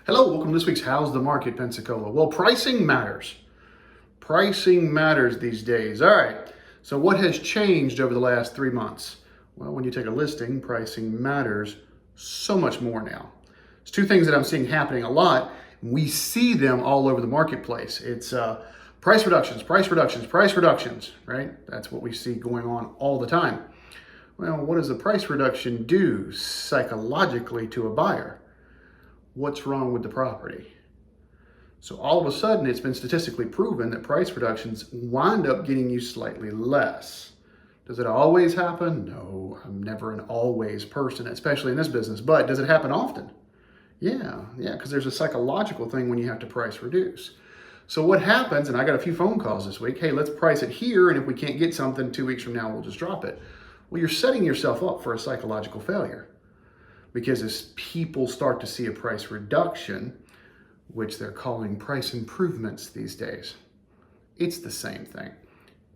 Hello, welcome to this week's How's the Market, Pensacola. Well, pricing matters. Pricing matters these days. All right, so what has changed over the last 3 months? Well, when you take a listing, pricing matters so much more now. There's two things that I'm seeing happening a lot. We see them all over the marketplace. It's price reductions, price reductions, price reductions, right? That's what we see going on all the time. Well, what does a price reduction do psychologically to a buyer? What's wrong with the property? So all of a sudden, it's been statistically proven that price reductions wind up getting you slightly less. Does it always happen? No, I'm never an always person, especially in this business. But does it happen often? Yeah, because there's a psychological thing when you have to price reduce. So what happens, and I got a few phone calls this week, hey, let's price it here, and if we can't get something 2 weeks from now, we'll just drop it. Well, you're setting yourself up for a psychological failure. Because as people start to see a price reduction, which they're calling price improvements these days, it's the same thing.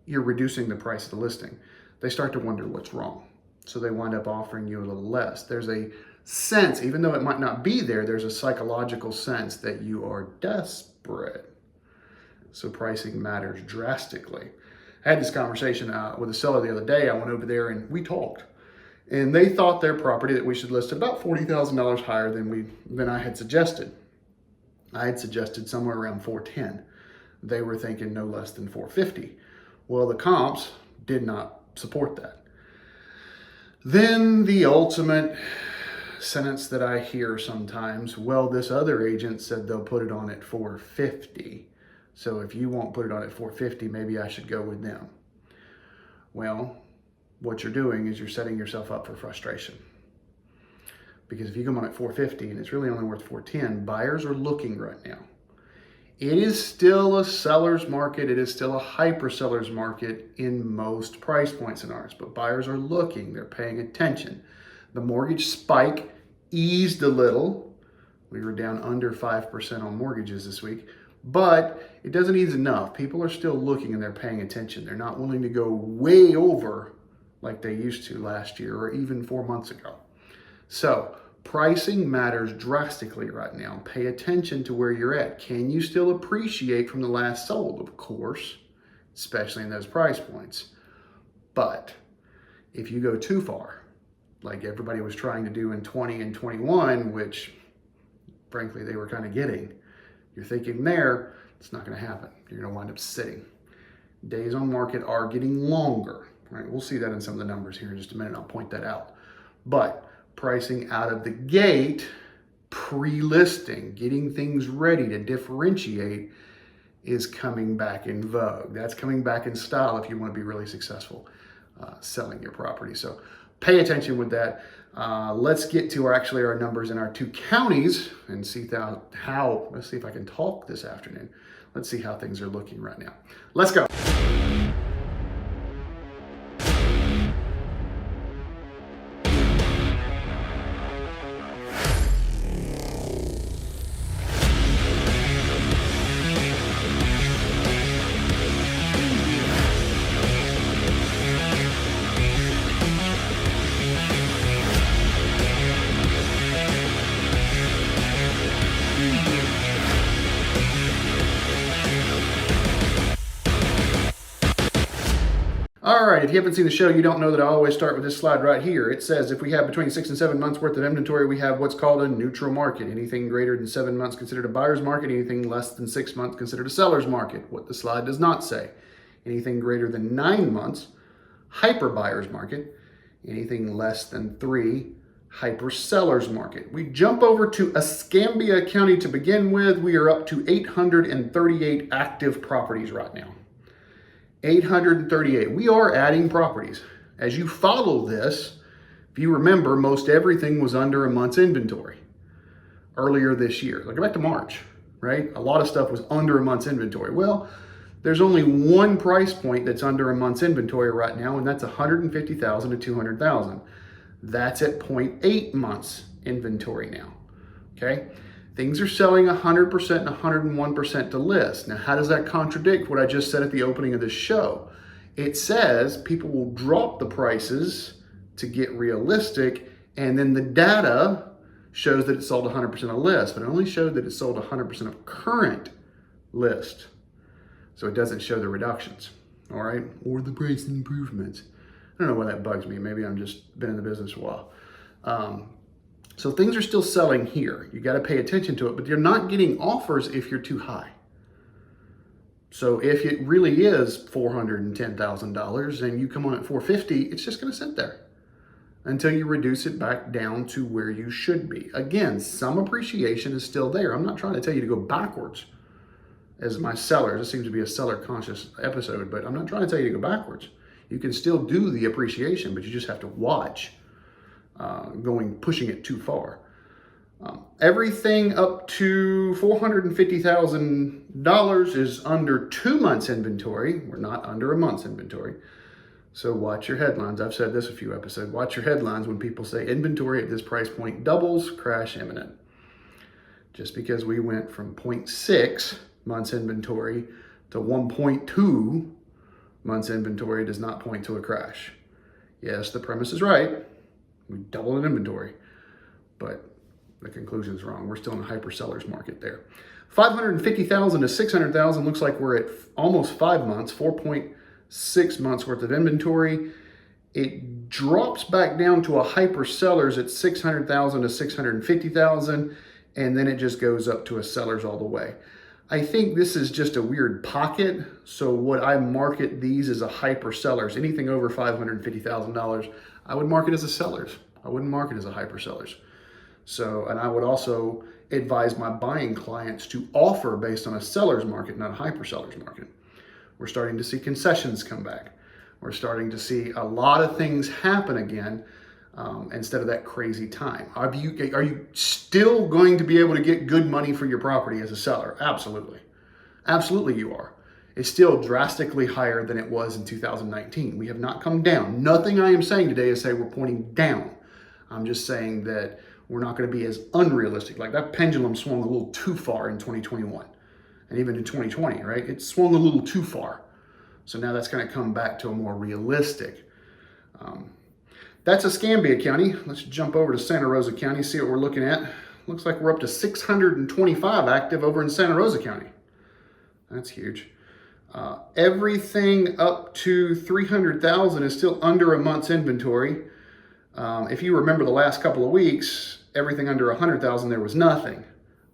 You're reducing the price of the listing. They start to wonder what's wrong. So they wind up offering you a little less. There's a sense, even though it might not be there, there's a psychological sense that you are desperate. So pricing matters drastically. I had this conversation with a seller the other day. I went over there and we talked. And they thought their property that we should list at about $40,000 higher than I had suggested. I had suggested somewhere around $410,000. They were thinking no less than $450,000. Well, the comps did not support that. Then the ultimate sentence that I hear sometimes, well, this other agent said they'll put it on at $450,000. So if you won't put it on at $450,000, maybe I should go with them. Well, what you're doing is you're setting yourself up for frustration. Because if you come on at $450,000 and it's really only worth $410,000, buyers are looking right now. It is still a seller's market. It is still a hyper seller's market in most price points in ours. But buyers are looking. They're paying attention. The mortgage spike eased a little. We were down under 5% on mortgages this week. But it doesn't ease enough. People are still looking and they're paying attention. They're not willing to go way over like they used to last year or even 4 months ago. So pricing matters drastically right now. Pay attention to where you're at. Can you still appreciate from the last sold? Of course, especially in those price points. But if you go too far, like everybody was trying to do in 20 and 21, which frankly they were kind of getting, you're thinking there, it's not going to happen. You're going to wind up sitting. Days on market are getting longer. Right, we'll see that in some of the numbers here in just a minute. I'll point that out. But pricing out of the gate, pre-listing, getting things ready to differentiate is coming back in vogue. That's coming back in style if you want to be really successful selling your property. So pay attention with that. Let's get to our numbers in our two counties and see how, let's see if I can talk this afternoon. Let's see how things are looking right now. Let's go. All right, if you haven't seen the show, you don't know that I always start with this slide right here. It says if we have between 6 and 7 months worth of inventory, we have what's called a neutral market. Anything greater than 7 months considered a buyer's market, anything less than 6 months considered a seller's market. What the slide does not say. Anything greater than 9 months, hyper buyer's market. Anything less than 3, hyper seller's market. We jump over to Escambia County to begin with. We are up to 838 active properties right now. 838. We are adding properties. As you follow this, if you remember, most everything was under a month's inventory earlier this year. Like, go back to March, right? A lot of stuff was under a month's inventory. Well, there's only one price point that's under a month's inventory right now, and that's $150,000 to $200,000. That's at 0.8 months inventory now, okay? Things are selling 100% and 101% to list. Now, how does that contradict what I just said at the opening of this show? It says people will drop the prices to get realistic, and then the data shows that it sold 100% of list, but it only showed that it sold 100% of current list. So it doesn't show the reductions, all right? Or the price improvements. I don't know why that bugs me. Maybe I'm just been in the business a while. So things are still selling here. You got to pay attention to it, but you're not getting offers if you're too high. So if it really is $410,000 and you come on at $450,000, it's just going to sit there until you reduce it back down to where you should be. Again, some appreciation is still there. I'm not trying to tell you to go backwards as my seller. This seems to be a seller conscious episode, but I'm not trying to tell you to go backwards. You can still do the appreciation, but you just have to watch pushing it too far. Everything up to $450,000 is under 2 months inventory. We're not under a month's inventory. So watch your headlines. I've said this a few episodes. Watch your headlines when people say inventory at this price point doubles, crash imminent. Just because we went from 0.6 months inventory to 1.2 months inventory does not point to a crash. Yes, the premise is right. We doubled in inventory, but the conclusion is wrong. We're still in a hyper seller's market there. 550,000 to 600,000 looks like we're at almost 5 months, 4.6 months worth of inventory. It drops back down to a hyper seller's at 600,000 to 650,000, and then it just goes up to a seller's all the way. I think this is just a weird pocket. So what I market these as a hyper sellers, anything over $550,000, I would market as a seller's. I wouldn't market as a hyper seller's. So, and I would also advise my buying clients to offer based on a seller's market, not a hyper seller's market. We're starting to see concessions come back. We're starting to see a lot of things happen again instead of that crazy time. Are you still going to be able to get good money for your property as a seller? Absolutely. Absolutely you are. It's still drastically higher than it was in 2019. We have not come down. Nothing I am saying today is say we're pointing down. I'm just saying that we're not going to be as unrealistic. Like that pendulum swung a little too far in 2021 and even in 2020, right? It swung a little too far. So now that's going to come back to a more realistic. That's Escambia County. Let's jump over to Santa Rosa County, see what we're looking at. Looks like we're up to 625 active over in Santa Rosa County. That's huge. Everything up to 300,000 is still under a month's inventory. If you remember the last couple of weeks, everything under 100,000, there was nothing.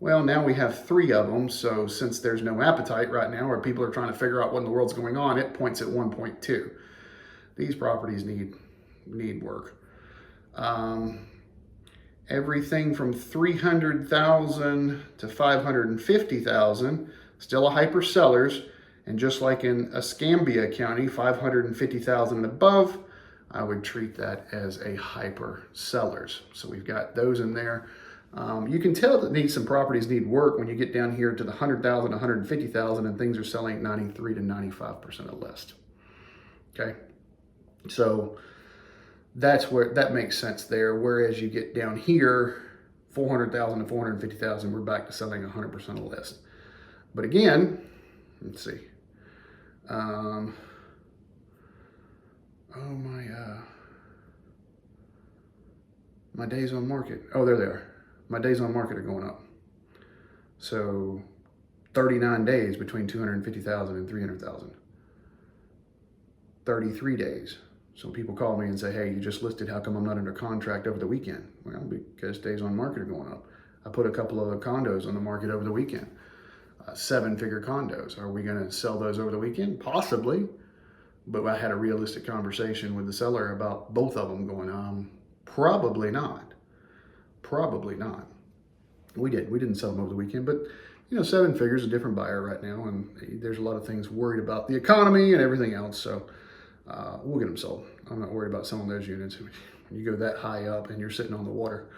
Well, now we have 3 of them. So since there's no appetite right now, or people are trying to figure out what in the world's going on, it points at 1.2. These properties need work. Everything from 300,000 to 550,000, still a hyper sellers. And just like in Escambia County, 550,000 and above, I would treat that as a hyper sellers. So we've got those in there. You can tell that some properties need work when you get down here to the 100,000, 150,000, and things are selling at 93 to 95% of list. Okay, so that's where that makes sense there. Whereas you get down here, 400,000 to 450,000, we're back to selling 100% of list. But again, let's see. My days on market. Oh, there they are. My days on market are going up. So 39 days between 250,000 and 300,000. 33 days. So people call me and say, hey, you just listed, how come I'm not under contract over the weekend? Well, because days on market are going up. I put a couple of condos on the market over the weekend. 7-figure condos. Are we going to sell those over the weekend? Possibly. But I had a realistic conversation with the seller about both of them going, probably not. Probably not. We didn't sell them over the weekend, but 7 figures, a different buyer right now, and there's a lot of things worried about the economy and everything else, so we'll get them sold. I'm not worried about selling those units. When you go that high up and you're sitting on the water,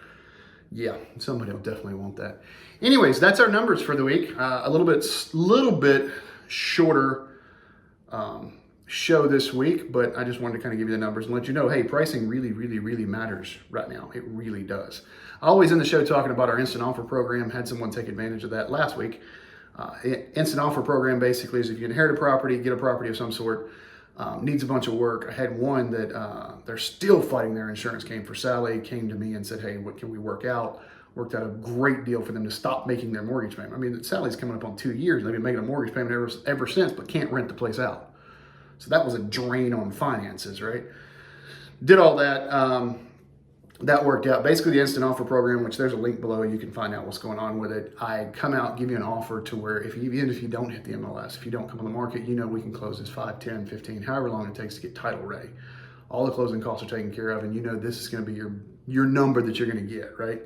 yeah, somebody will definitely want that. Anyways, that's our numbers for the week. A little bit shorter show this week, but I just wanted to kind of give you the numbers and let you know, hey, pricing really, really, really matters right now. It really does. I always end the show talking about our instant offer program. Had someone take advantage of that last week. Instant offer program basically is if you inherit a property, get a property of some sort, needs a bunch of work. I had one that they're still fighting their insurance. Came to me and said, hey, what can we work out? Worked out a great deal for them to stop making their mortgage payment. I mean, Sally's coming up on 2 years. They've been making a mortgage payment ever since, but can't rent the place out. So that was a drain on finances, right? Did all that. That worked out. Basically, the instant offer program, which there's a link below, you can find out what's going on with it. I come out, give you an offer to where even if you don't hit the MLS, if you don't come on the market, we can close this 5, 10, 15, however long it takes to get title ready. All the closing costs are taken care of, and this is going to be your number that you're going to get, right?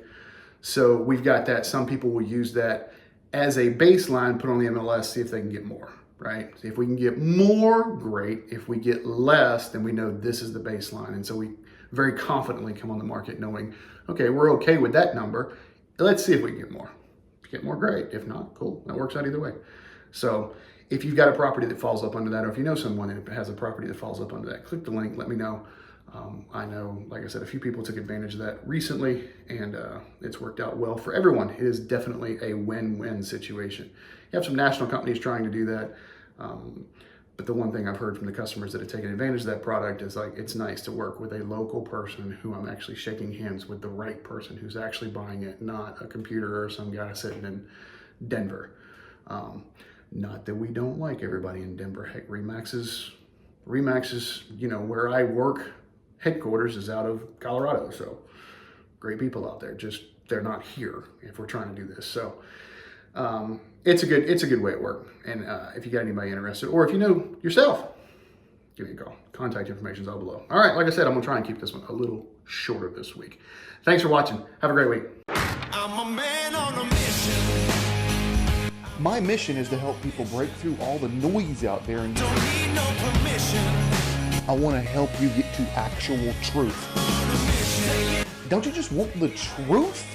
So we've got that. Some people will use that as a baseline, put on the MLS, see if they can get more, right? See if we can get more, great. If we get less, then we know this is the baseline. And so we very confidently come on the market knowing, okay, we're okay with that number. Let's see if we can get more. If you get more, great. If not, cool. That works out either way. So if you've got a property that falls up under that, or if you know someone that has a property that falls up under that, click the link, let me know. I know, like I said, a few people took advantage of that recently, and it's worked out well for everyone. It is definitely a win-win situation. You have some national companies trying to do that, but the one thing I've heard from the customers that have taken advantage of that product is like, it's nice to work with a local person who I'm actually shaking hands with, the right person who's actually buying it, not a computer or some guy sitting in Denver. Not that we don't like everybody in Denver. Heck, Remax is, where I work, headquarters is out of Colorado. So great people out there, just they're not here if we're trying to do this. So it's a good way at work. And if you got anybody interested, or if you know yourself, give me a call. Contact information is all below. All right, like I said, I'm gonna try and keep this one a little shorter this week. Thanks for watching. Have a great week. I'm a man on a mission. My mission is to help people break through all the noise out there and Don't need no permission. I want to help you get to actual truth. Don't you just want the truth?